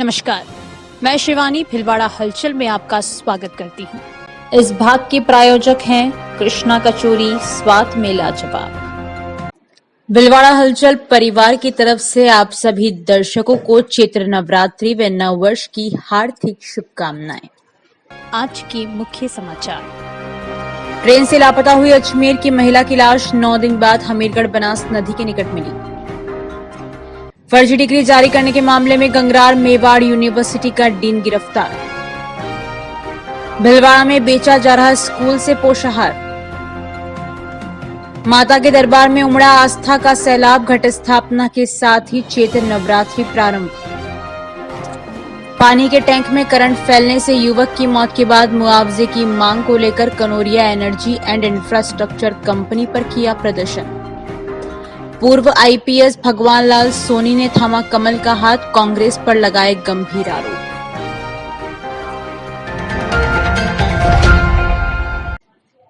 नमस्कार, मैं शिवानी भिलवाड़ा हलचल में आपका स्वागत करती हूँ। इस भाग के प्रायोजक हैं कृष्णा कचौरी, स्वाद में लाजवाब। भिलवाड़ा हलचल परिवार की तरफ से आप सभी दर्शकों को चैत्र नवरात्रि व नववर्ष की हार्दिक शुभकामनाएं। आज के मुख्य समाचार। ट्रेन से लापता हुई अजमेर की महिला की लाश 9 दिन बाद हमीरगढ़ बनास नदी के निकट मिली। फर्जी डिग्री जारी करने के मामले में गंगरार मेवाड़ यूनिवर्सिटी का डीन गिरफ्तार। भिलवाड़ा में बेचा जा रहा स्कूल से पोषाहार। माता के दरबार में उमड़ा आस्था का सैलाब, घट स्थापना के साथ ही चैत्र नवरात्रि प्रारंभ। पानी के टैंक में करंट फैलने से युवक की मौत के बाद मुआवजे की मांग को लेकर Kanoria energy and infrastructure company पर किया प्रदर्शन। पूर्व आईपीएस भगवान लाल सोनी ने थामा कमल का हाथ, कांग्रेस पर लगाए गंभीर आरोप।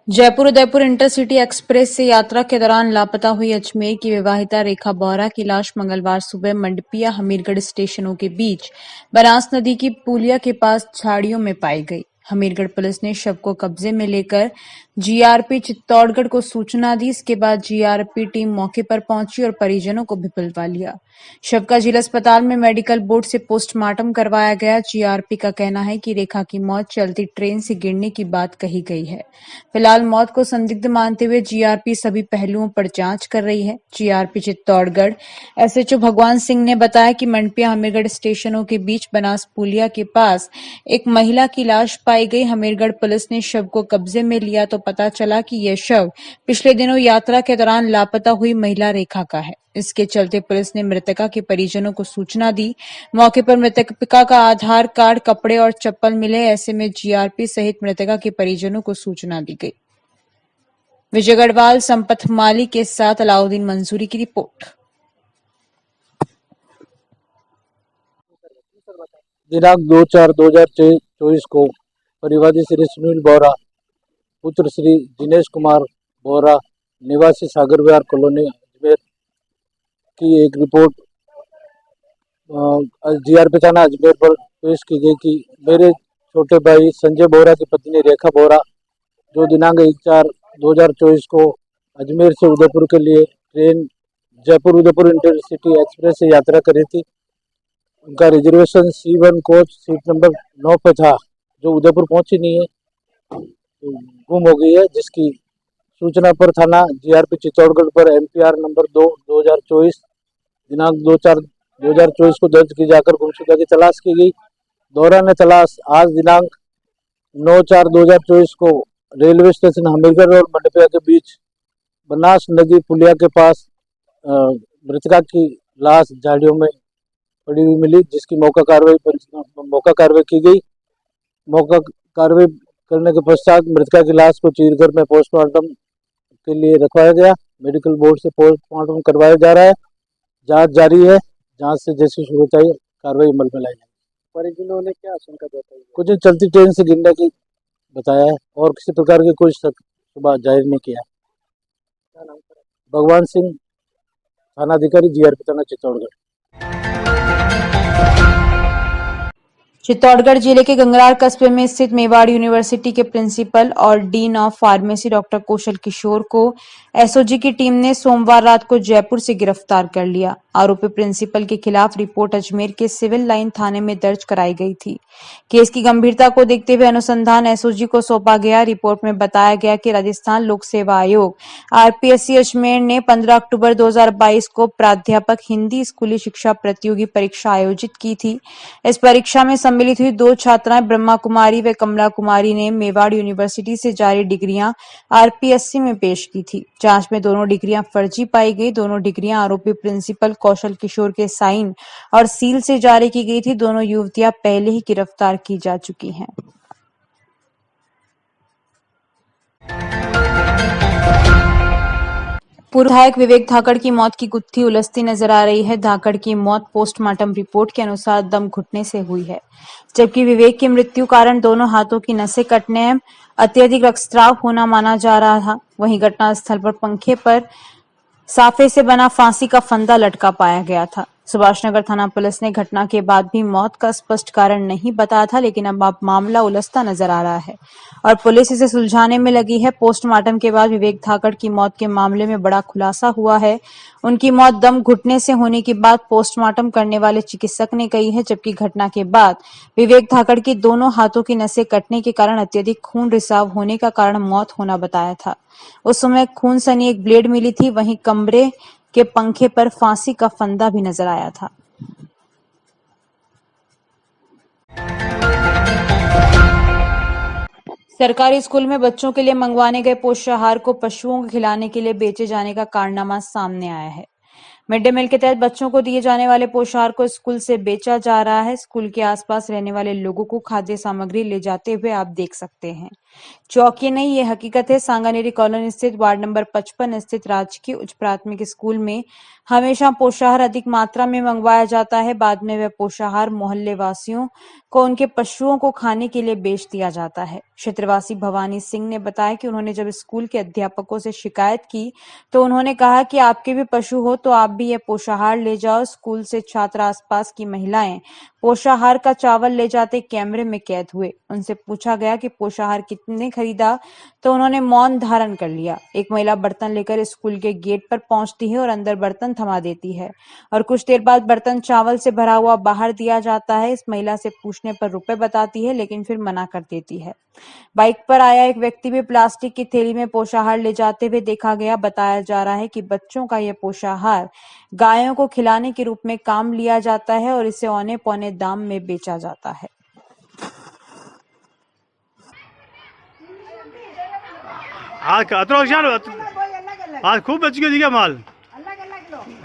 जयपुर उदयपुर इंटरसिटी एक्सप्रेस से यात्रा के दौरान लापता हुई अजमेर की विवाहिता रेखा बोहरा की लाश मंगलवार सुबह मंडपिया हमीरगढ़ स्टेशनों के बीच बनास नदी की पुलिया के पास झाड़ियों में पाई गई। हमीरगढ़ पुलिस ने शव को कब्जे में लेकर जीआरपी चित्तौड़गढ़ को सूचना दी। इसके बाद जीआरपी टीम मौके पर पहुंची और परिजनों को भी बुलवा लिया। शव का जिला अस्पताल में मेडिकल बोर्ड से पोस्टमार्टम करवाया गया। जीआरपी का कहना है कि रेखा की मौत चलती ट्रेन से गिरने की बात कही गई है। फिलहाल मौत को संदिग्ध मानते हुए जीआरपी सभी पहलुओं पर जांच कर रही है। जीआरपी चित्तौड़गढ़ एसएचओ भगवान सिंह ने बताया कि मंडपिया हमीरगढ़ स्टेशनों के बीच बनास पुलिया के पास एक महिला की लाश पाई गई। हमीरगढ़ पुलिस ने शव को कब्जे में लिया तो पता चला कि यह शव पिछले दिनों यात्रा के दौरान लापता हुई महिला रेखा का है। इसके चलते पुलिस ने मृतका के परिजनों को सूचना दी। मौके पर मृतका का आधार कार्ड, कपड़े और चप्पल मिले। ऐसे में जीआरपी सहित मृतका के परिजनों को सूचना दी गई। विजय गढ़वाल, संपत माली के साथ अलाउद्दीन मंसूरी की रिपोर्ट। दिनांक 2/4/2024 को परिवादी श्री सुनील बोहरा पुत्र श्री दिनेश कुमार बोहरा निवासी सागर विहार कॉलोनी अजमेर की एक रिपोर्ट जीआरपी थाना अजमेर पर पेश की गई कि मेरे छोटे भाई संजय बोहरा की पत्नी रेखा बोहरा जो दिनांक 1/4/2024 को अजमेर से उदयपुर के लिए train Jaipur Udaipur intercity express से यात्रा करी थी। उनका reservation C1 coach seat number 9 पे था, जो उदयपुर पहुंची नहीं है, तो गुम हो गई है, जिसकी सूचना पर थाना जीआरपी चित्तौड़गढ़ पर MPR नंबर 2/2024 दिनांक 2/4/2024 को दर्ज की जाकर गुमशुदा की तलाश की गई। दौरान तलाश आज दिनांक 9/4/2024 को रेलवे स्टेशन हमीरगढ़ और मंडपिया के बीच बनास नदी पुलिया के पास मृतका की लाश झाड़ियों में पड़ी हुई मिली, जिसकी मौका कार्रवाई की गई। मौका कार्रवाई करने के पश्चात मृतका की लाश को चीरघर में पोस्टमार्टम के लिए रखवाया गया। मेडिकल बोर्ड से पोस्टमार्टम करवाया जा रहा है। जांच जारी है। जांच से जैसी शुरू आई कार्रवाई अमल में लाई जाएगी। परिजनों ने क्या आशंका जताई? कुछ चलती ट्रेन से गिरने की बताया है और किसी प्रकार की कोई सुबह जाहिर नहीं किया। भगवान सिंह, थाना अधिकारी, जीआरपी थाना चित्तौड़गढ़। चित्तौड़गढ़ जिले के गंगरार कस्बे में स्थित मेवाड़ यूनिवर्सिटी के प्रिंसिपल और dean of pharmacy doctor Kaushal Kishore को एसओजी की टीम ने सोमवार रात को जयपुर से गिरफ्तार कर लिया। आरोपी प्रिंसिपल के खिलाफ रिपोर्ट अजमेर के सिविल लाइन थाने में दर्ज कराई गई थी। केस की गंभीरता को देखते हुए अनुसंधान एसओजी को सौंपा गया। रिपोर्ट में बताया गया कि राजस्थान लोक सेवा आयोग आरपीएससी अजमेर ने 15 अक्टूबर 2022 को प्राध्यापक हिंदी स्कूली शिक्षा प्रतियोगी परीक्षा आयोजित की थी। इस परीक्षा में सम्मिलित हुई 2 छात्राएं ब्रह्मा कुमारी व कमला कुमारी ने मेवाड़ यूनिवर्सिटी से जारी डिग्रियां आरपीएससी में पेश की थी। जांच में दोनों डिग्रियां फर्जी पाई गई। दोनों डिग्रियां आरोपी प्रिंसिपल कौशल किशोर के साइन और सील से जारी की गई थी। दोनों युवतियां पहले ही गिरफ्तार की जा चुकी हैं। पूर्व विधायक विवेक धाकड़ की मौत की गुत्थी उलझती नजर आ रही है। धाकड़ की मौत पोस्टमार्टम रिपोर्ट के अनुसार दम घुटने से हुई है, जबकि विवेक की मृत्यु कारण दोनों हाथों की नसें कटने, अत्यधिक रक्तस्राव होना माना जा रहा था। वहीं घटनास्थल पर पंखे पर साफे से बना फांसी का फंदा लटका पाया गया था। सुभाष नगर थाना पुलिस ने घटना के बाद भी मौत का स्पष्ट कारण नहीं बताया था, लेकिन अब मामला उलझता नजर आ रहा है और पुलिस इसे सुलझाने में लगी है। पोस्टमार्टम के बाद विवेक धाकड़ की मौत के मामले में बड़ा खुलासा हुआ है। उनकी मौत दम घुटने से होने की बात पोस्टमार्टम करने वाले चिकित्सक ने कही है, जबकि घटना के बाद विवेक धाकड़ की दोनों हाथों की नसें कटने के कारण अत्यधिक खून रिसाव होने का कारण मौत होना बताया था। उस समय खून सनी एक ब्लेड मिली थी, वहीं कमरे के पंखे पर फांसी का फंदा भी नजर आया था। सरकारी स्कूल में बच्चों के लिए मंगवाने गए पोषाहार को पशुओं को खिलाने के लिए बेचे जाने का कारनामा सामने आया है। मिड डे मील के तहत बच्चों को दिए जाने वाले पोषाहार को स्कूल से बेचा जा रहा है। स्कूल के आसपास रहने वाले लोगों को खाद्य सामग्री ले जाते हुए आप देख सकते हैं। चौंकिए नहीं, ये हकीकत है। सांगानेरी कॉलोनी स्थित वार्ड नंबर 55 स्थित राजकीय उच्च प्राथमिक स्कूल में हमेशा पोषाहार अधिक मात्रा में मंगवाया जाता है। बाद में वह पोषाहार मोहल्ले वासियों को उनके पशुओं को खाने के लिए बेच दिया जाता है। क्षेत्रवासी भवानी सिंह ने बताया कि उन्होंने जब स्कूल के अध्यापकों से शिकायत की तो उन्होंने कहा कि आपके भी पशु हो तो आप भी यह पोषाहार ले जाओ। स्कूल से छात्र आसपास की महिलाएं पोषाहार का चावल ले जाते कैमरे में कैद हुए। उनसे पूछा गया कि पोषाहार कितने खरीदा तो उन्होंने मौन धारण कर लिया। एक महिला बर्तन लेकर स्कूल के गेट पर पहुंचती है और अंदर बर्तन थमा देती है और कुछ देर बाद बर्तन चावल से भरा हुआ बाहर दिया जाता है। इस महिला से पूछने पर रुपए बताती है, लेकिन फिर मना कर देती है। बाइक पर आया एक व्यक्ति भी प्लास्टिक की थैली में पोषाहार ले जाते हुए देखा गया। बताया जा रहा है कि बच्चों का यह पोषाहार गायों को खिलाने के रूप में काम लिया जाता है और इसे औने पौने दाम में बेचा जाता है। आज अतरो शाल आज खूब बच गया जी क्या माल।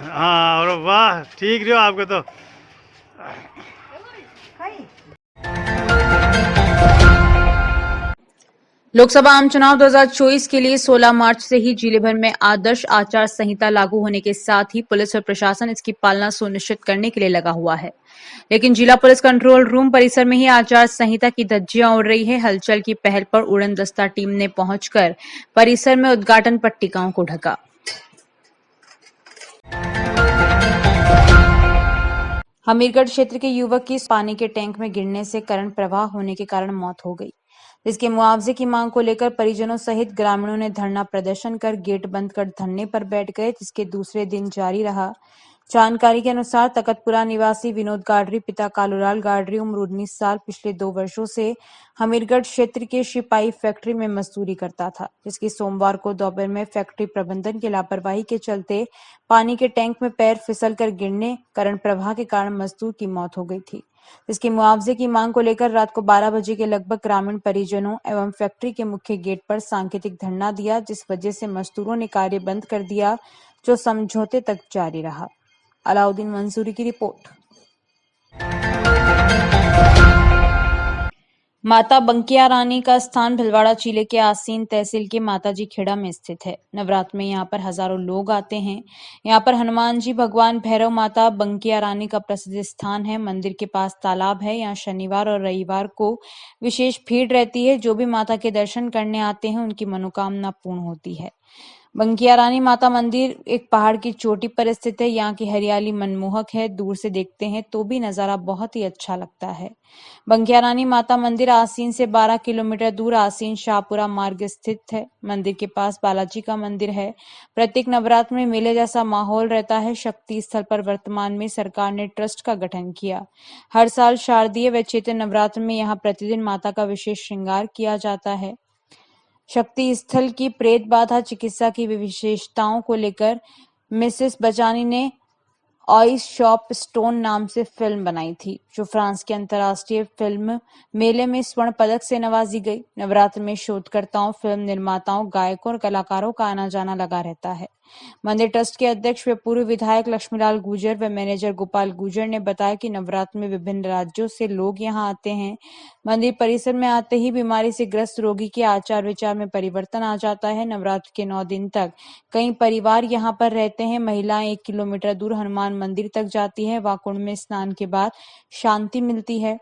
हाँ और वाह ठीक रहो आपको तो। लोकसभा आम चुनाव 2024 के लिए 16 मार्च से ही जिले भर में आदर्श आचार संहिता लागू होने के साथ ही पुलिस और प्रशासन इसकी पालना सुनिश्चित करने के लिए लगा हुआ है। लेकिन जिला पुलिस कंट्रोल रूम परिसर में ही आचार संहिता की धज्जियां उड़ रही है। हलचल की पहल पर उड़न दस्ता टीम ने पहुंचकर परिसर में उद्घाटन पट्टिकाओं को ढका। हमीरगढ़ क्षेत्र के युवक की पानी के टैंक में गिरने से करंट प्रवाह होने के कारण मौत हो गई। इसके मुआवजे की मांग को लेकर परिजनों सहित ग्रामीणों ने धरना प्रदर्शन कर गेट बंद कर धरने पर बैठ गए, जिसके दूसरे दिन जारी रहा। जानकारी के अनुसार तकतपुरा निवासी विनोद गाडरी पिता कालूलाल गाडरी उम्र 19 साल पिछले 2 वर्षों से हमीरगढ़ क्षेत्र के शिपाई फैक्ट्री में मजदूरी करता था, जिसकी सोमवार को दोपहर में फैक्ट्री प्रबंधन की लापरवाही के चलते पानी के टैंक में पैर फिसल कर गिरने करंट प्रवाह के कारण मजदूर की मौत हो गई थी। इसके मुआवजे की मांग को लेकर रात को 12 बजे के लगभग ग्रामीण परिजनों एवं फैक्ट्री के मुख्य गेट पर सांकेतिक धरना दिया, जिस वजह से मजदूरों ने कार्य बंद कर दिया, जो समझौते तक जारी रहा। अलाउद्दीन मंसूरी की रिपोर्ट। माता बंकिया रानी का स्थान भिलवाड़ा जिले के आसीन तहसील के माताजी खेड़ा में स्थित है। नवरात्र में यहाँ पर हजारों लोग आते हैं। यहाँ पर हनुमान जी, भगवान भैरव, माता बंकिया रानी का प्रसिद्ध स्थान है। मंदिर के पास तालाब है। यहाँ शनिवार और रविवार को विशेष भीड़ रहती है। जो भी माता के दर्शन करने आते हैं उनकी मनोकामना पूर्ण होती है। बंकिया रानी माता मंदिर एक पहाड़ की चोटी पर स्थित है। यहाँ की हरियाली मनमोहक है। दूर से देखते हैं तो भी नजारा बहुत ही अच्छा लगता है। बंकिया रानी माता मंदिर आसीन से 12 किलोमीटर दूर आसीन शाहपुरा मार्ग स्थित है। मंदिर के पास बालाजी का मंदिर है। प्रत्येक नवरात्र में मेले जैसा माहौल रहता है। शक्ति स्थल पर वर्तमान में सरकार ने ट्रस्ट का गठन किया। हर साल शारदीय व चैत्र नवरात्र में यहाँ प्रतिदिन माता का विशेष श्रृंगार किया जाता है। शक्ति स्थल की प्रेत बाधा चिकित्सा की विशेषताओं को लेकर मिसेस बचानी ने ऑइस शॉप स्टोन नाम से फिल्म बनाई थी, जो फ्रांस के अंतर्राष्ट्रीय फिल्म मेले में स्वर्ण पदक से नवाजी गई। नवरात्र में शोधकर्ताओं, फिल्म निर्माताओं, गायकों और कलाकारों का आना जाना लगा रहता है। मंदिर ट्रस्ट के अध्यक्ष व पूर्व विधायक लक्ष्मीलाल गुर्जर व मैनेजर गोपाल गुर्जर ने बताया कि नवरात्र में विभिन्न राज्यों से लोग यहां आते हैं। मंदिर परिसर में आते ही बीमारी से ग्रस्त रोगी के आचार विचार में परिवर्तन आ जाता है। नवरात्र के 9 दिन तक कई परिवार यहां पर रहते हैं। महिलाएं 1 किलोमीटर दूर हनुमान मंदिर तक जाती है। वहां कुंड में स्नान के बाद शांति मिलती है।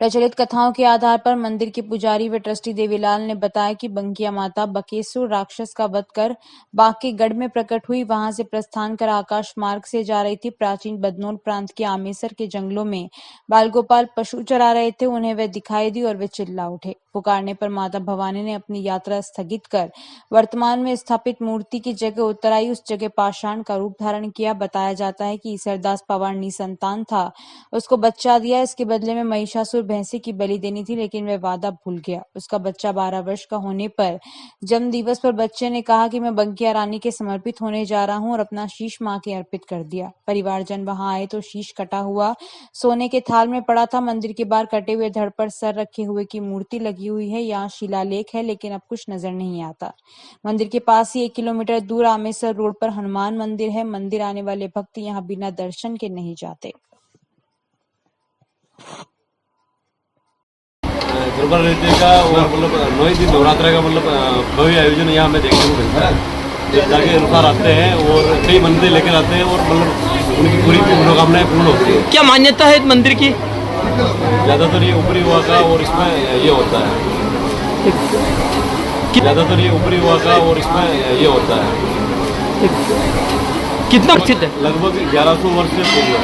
प्रचलित कथाओं के आधार पर मंदिर के पुजारी व ट्रस्टी देवीलाल ने बताया कि बंकिया माता बकेसुर राक्षस का वध कर बांकेगढ़ में प्रकट हुई। वहां से प्रस्थान कर आकाश मार्ग से जा रही थी। प्राचीन बदनौर प्रांत के आमेसर के जंगलों में बाल गोपाल पशु चरा रहे थे। उन्हें वे दिखाई दी और वे चिल्ला उठे। पुकारने पर माता भवानी ने अपनी यात्रा स्थगित कर वर्तमान में स्थापित मूर्ति की जगह उतर आई। उस जगह पाषाण का रूप धारण किया। बताया जाता है कि ईसरदास पवार निसंतान था, उसको बच्चा दिया। इसके बदले में महिषासुर भैंसे की बलि देनी थी, लेकिन वह वादा भूल गया। उसका बच्चा 12 वर्ष का होने पर जन्म दिवस पर बच्चे ने कहा कि मैं बंकिया रानी के समर्पित होने जा रहा हूं और अपना शीश मां के अर्पित कर दिया। परिवारजन वहां आए तो शीश कटा हुआ सोने के थाल में पड़ा था। मंदिर के बाहर कटे हुए धड़ पर सर रखे हुए की मूर्ति लगी हुई है। यहाँ शिलालेख है, लेकिन अब कुछ नजर नहीं आता। मंदिर के पास ही 1 किलोमीटर दूर आमेसर रोड पर हनुमान मंदिर है। मंदिर आने वाले भक्त यहाँ बिना दर्शन के नहीं जाते। गुरुवार रीति का और मतलब 9 दिन नवरात्र का मतलब भव्य आयोजन यहाँ हमें देखने को मिलता है। जाके अनुसार आते हैं और कई मंदिर लेकर आते हैं और मतलब उनकी पूरी मनोकामनाएं पूर्ण होती है। क्या मान्यता है मंदिर की? ज़्यादातर ये ऊपरी हुआ का और इसमें ये होता है। ज़्यादातर ये ऊपरी हुआ का और इसमें ये होता है। कितना प्रसिद्ध है? लगभग 1100 वर्ष से पूर्व है।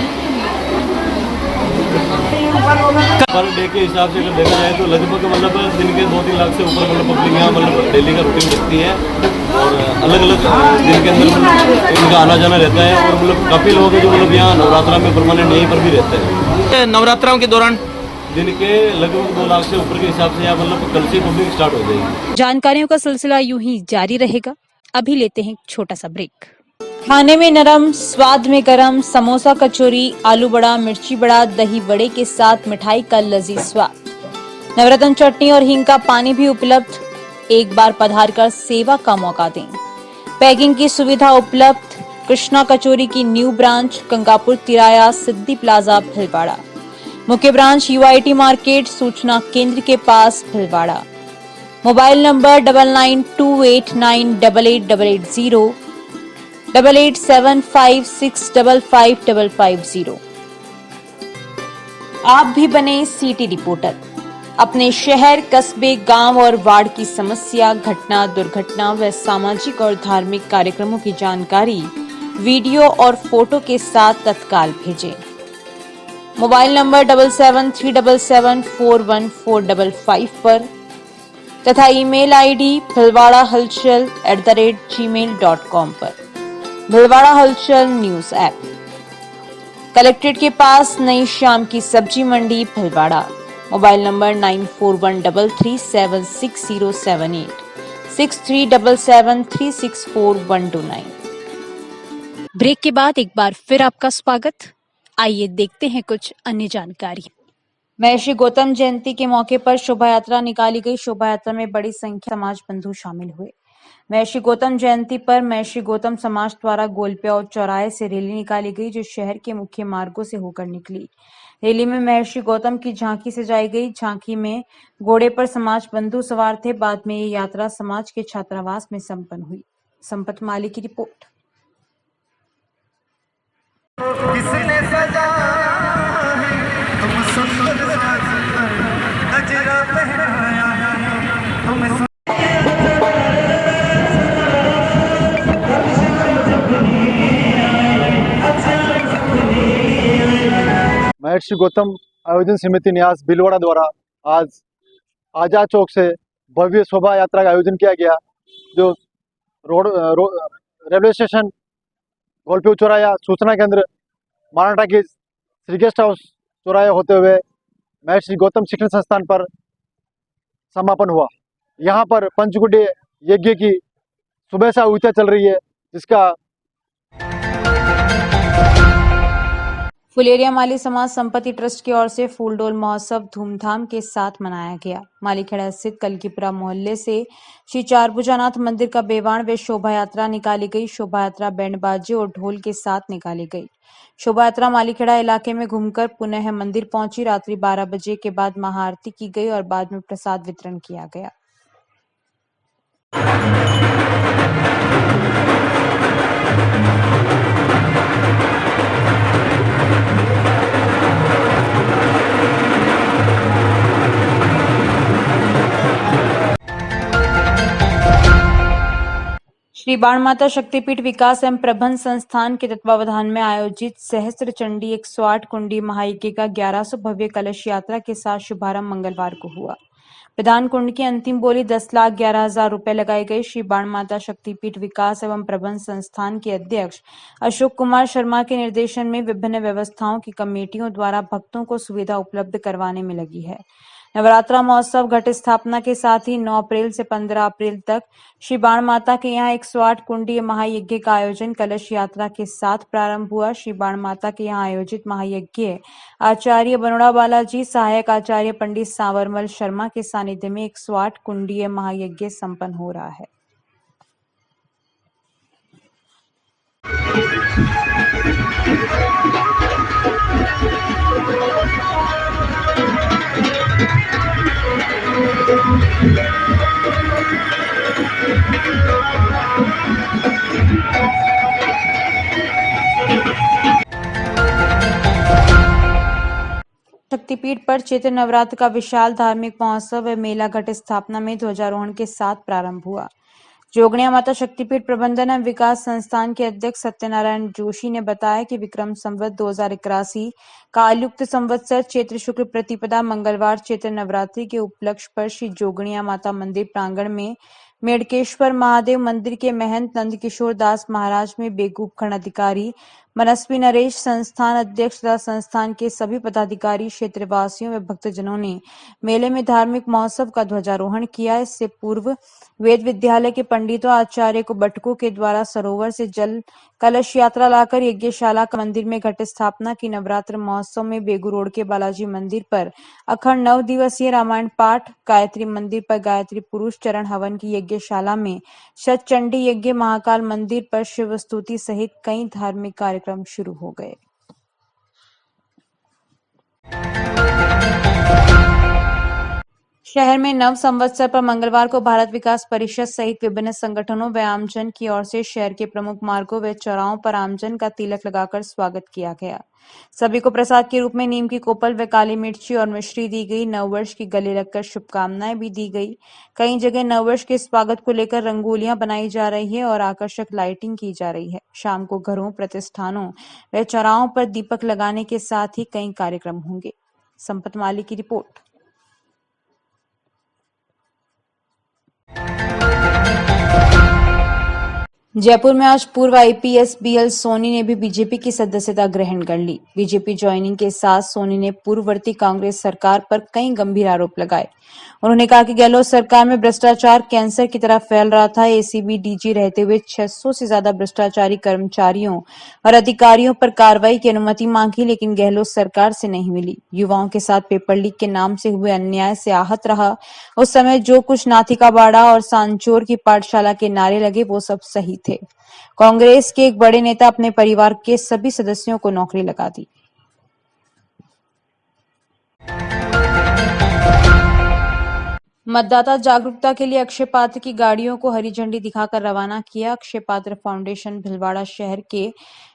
पर डे के हिसाब से अगर देखा जाए तो लगभग मतलब दिन के 2-3 लाख से ऊपर मतलब पब्लिक यहाँ मतलब डेली का रूटीन रखती है और अलग अलग दिन के अंदर मतलब इनका आना जाना रहता है और मतलब काफ़ी लोग हैं जो मतलब यहाँ नवरात्रा में परमानेंट यहीं पर भी रहते हैं। नवरात्राओं के दौरान दिन के लगभग 2 लाख से ऊपर के हिसाब से यहाँ मतलब कल से पब्लिक स्टार्ट हो जाएगी। जानकारियों का सिलसिला यूं ही जारी रहेगा। अभी लेते हैं एक छोटा सा ब्रेक। खाने में नरम, स्वाद में गरम, समोसा, कचौरी, आलू बड़ा, मिर्ची बड़ा, दही बड़े के साथ मिठाई का लजीज स्वाद, नवरत्न चटनी और हींग का पानी भी उपलब्ध। एक बार पधार कर सेवा का मौका दें। पैकिंग की सुविधा उपलब्ध। कृष्णा कचौरी की न्यू ब्रांच गंगापुर तिराया, सिद्धि प्लाजा, भीलवाड़ा। मुख्य ब्रांच UIT मार्केट, सूचना केंद्र के पास, भीलवाड़ा। Mobile number 9928988880, 8875655550। आप भी बने सिटी रिपोर्टर। अपने शहर, कस्बे, गांव और वार्ड की समस्या, घटना, दुर्घटना व सामाजिक और धार्मिक कार्यक्रमों की जानकारी वीडियो और फोटो के साथ तत्काल भेजें। मोबाइल नंबर 7737741455 पर तथा ईमेल ID bhilwadahalchal@gmail.com पर। भीलवाड़ा हलचल न्यूज ऐप। कलेक्ट्रेट के पास नई शाम की सब्जी मंडी, भीलवाड़ा। Mobile number 9413376078, 6377364129। ब्रेक के बाद एक बार फिर आपका स्वागत। आइए देखते हैं कुछ अन्य जानकारी। महर्षि गौतम जयंती के मौके पर शोभा यात्रा निकाली गई। शोभा यात्रा में बड़ी संख्या समाज बंधु शामिल हुए। महर्षि गौतम जयंती पर महर्षि गौतम समाज द्वारा गोलपिया चौराहे से रैली निकाली गई, जो शहर के मुख्य मार्गों से होकर निकली। रैली में महर्षि गौतम की झांकी सजाई गई। झांकी में घोड़े पर समाज बंधु सवार थे। बाद में ये यात्रा समाज के छात्रावास में संपन्न हुई। संपत माली की रिपोर्ट। किसने सजा है तुम सुंदर गजरा पहनाया है तुम महर्षि गौतम आयोजन समिति न्यास भीलवाड़ा द्वारा आज आजाद चौक से भव्य शोभा यात्रा का आयोजन किया गया, जो रेलवे स्टेशन, गोलपिया चौराया, सूचना केंद्र, माराठा की श्री गेस्ट हाउस चौराहे होते हुए महर्षि गौतम शिक्षण संस्थान पर समापन हुआ। यहाँ पर पंचकुटी यज्ञ की सुबह से आहुतियाँ चल रही है, जिसका फुलेरिया माली समाज संपत्ति ट्रस्ट की ओर से फूलडोल महोत्सव धूमधाम के साथ मनाया गया। मालीखेड़ा स्थित कलकीपुरा मोहल्ले से श्री चारभुजानाथ मंदिर का बेवाण व शोभा यात्रा निकाली गई। शोभा यात्रा बैंड बाजे और ढोल के साथ निकाली गई। शोभा यात्रा मालीखेड़ा इलाके में घूमकर पुनः मंदिर पहुंची। रात्रि 12 बजे के बाद महाआरती की गई और बाद में प्रसाद वितरण किया गया। श्री बाण माता शक्तिपीठ विकास एवं प्रबंध संस्थान के तत्वावधान में आयोजित सहस्त्र चंडी 108 कुंडी महायज्ञ का 1100 भव्य कलश यात्रा के साथ शुभारंभ मंगलवार को हुआ। प्रधान कुंड की अंतिम बोली 10,11,000 रुपए लगाई गई। श्री बाण माता शक्तिपीठ विकास एवं प्रबंध संस्थान के अध्यक्ष अशोक कुमार शर्मा के निर्देशन में विभिन्न व्यवस्थाओं की कमेटियों द्वारा भक्तों को सुविधा उपलब्ध करवाने में लगी है। नवरात्रा महोत्सव घट स्थापना के साथ ही 9 अप्रैल से 15 अप्रैल तक श्री बाण माता के यहाँ 108 कुंडीय महायज्ञ का आयोजन कलश यात्रा के साथ प्रारंभ हुआ। श्री बाण माता के यहाँ आयोजित महायज्ञ आचार्य बनोड़ा बालाजी, सहायक आचार्य पंडित सांवरमल शर्मा के सानिध्य में 108 कुंडीय महायज्ञ संपन्न हो रहा है। शक्तिपीठ पर चैत्र नवरात्र का विशाल धार्मिक महोत्सव व मेला घट स्थापना में ध्वजारोहण के साथ प्रारंभ हुआ। जोगणिया माता शक्तिपीठ प्रबंधन एवं विकास संस्थान के अध्यक्ष सत्यनारायण जोशी ने बताया कि विक्रम संवत 2081 कालयुक्त संवत्सर चैत्र शुक्ल प्रतिपदा मंगलवार चैत्र नवरात्रि के उपलक्ष्य पर श्री जोगणिया माता मंदिर प्रांगण में मेड़केश्वर महादेव मंदिर के महंत नंदकिशोर दास महाराज में बेगूब खंड अधिकारी मनस्वी नरेश, संस्थान अध्यक्ष तथा संस्थान के सभी पदाधिकारी, क्षेत्रवासियों व भक्तजनों ने मेले में धार्मिक महोत्सव का ध्वजारोहण किया। इससे पूर्व वेद विद्यालय के पंडितों आचार्य को बटकों के द्वारा सरोवर से जल कलश यात्रा लाकर यज्ञशाला का मंदिर में घट स्थापना की। नवरात्र महोत्सव में बेगू रोड के बालाजी मंदिर पर अखंड 9 दिवसीय रामायण पाठ, गायत्री मंदिर पर गायत्री पुरुष चरण हवन की यज्ञशाला में शतचंडी यज्ञ, महाकाल मंदिर पर शिव स्तुति सहित कई धार्मिक कार्यक्रम शुरू हो गए। शहर में नव संवत्सर पर मंगलवार को भारत विकास परिषद सहित विभिन्न संगठनों व आमजन की ओर से शहर के प्रमुख मार्गों व चौराहों पर आमजन का तिलक लगाकर स्वागत किया गया। सभी को प्रसाद के रूप में नीम की कोपल व काली मिर्ची और मिश्री दी गई। नववर्ष की गले लगकर शुभकामनाएं भी दी गई। कई जगह नववर्ष के स्वागत को लेकर रंगोलियां बनाई जा रही है और आकर्षक लाइटिंग की जा रही है। शाम को घरों, प्रतिष्ठानों व चौराहों पर दीपक लगाने के साथ ही कई कार्यक्रम होंगे। संपत माली की रिपोर्ट। जयपुर में आज पूर्व आईपीएस बीएल सोनी ने भी बीजेपी की सदस्यता ग्रहण कर ली। बीजेपी ज्वाइनिंग के साथ सोनी ने पूर्ववर्ती कांग्रेस सरकार पर कई गंभीर आरोप लगाए। उन्होंने कहा कि गहलोत सरकार में भ्रष्टाचार कैंसर की तरह फैल रहा था। एसीबी डीजी रहते हुए 600 से ज्यादा भ्रष्टाचारी कर्मचारियों और अधिकारियों पर कार्रवाई की अनुमति मांगी, लेकिन गहलोत सरकार से नहीं मिली। युवाओं के साथ पेपर लीक के नाम से हुए अन्याय से आहत रहा। उस समय जो कुछ नाथिकाबाड़ा और सांचौर की पाठशाला के नारे लगे वो सब सही थे। कांग्रेस के एक बड़े नेता अपने परिवार के सभी सदस्यों को नौकरी लगा दी। मतदाता जागरूकता के लिए अक्षय पात्र की गाड़ियों को हरी झंडी दिखाकर रवाना किया। अक्षय पात्र फाउंडेशन भिलवाड़ा शहर के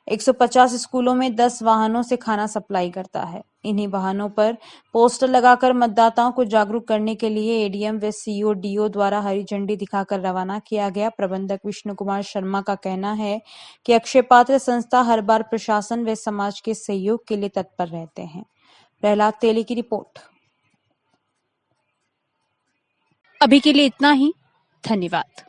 150 स्कूलों में 10 वाहनों से खाना सप्लाई करता है। इन्हीं वाहनों पर पोस्टर लगाकर मतदाताओं को जागरूक करने के लिए एडीएम व सीईओ डीओ द्वारा हरी झंडी दिखाकर रवाना किया गया। प्रबंधक विष्णु कुमार शर्मा का कहना है कि अक्षय पात्र संस्था हर बार प्रशासन व समाज के सहयोग के लिए तत्पर रहते हैं। प्रहलाद तेली की रिपोर्ट। अभी के लिए इतना ही। धन्यवाद।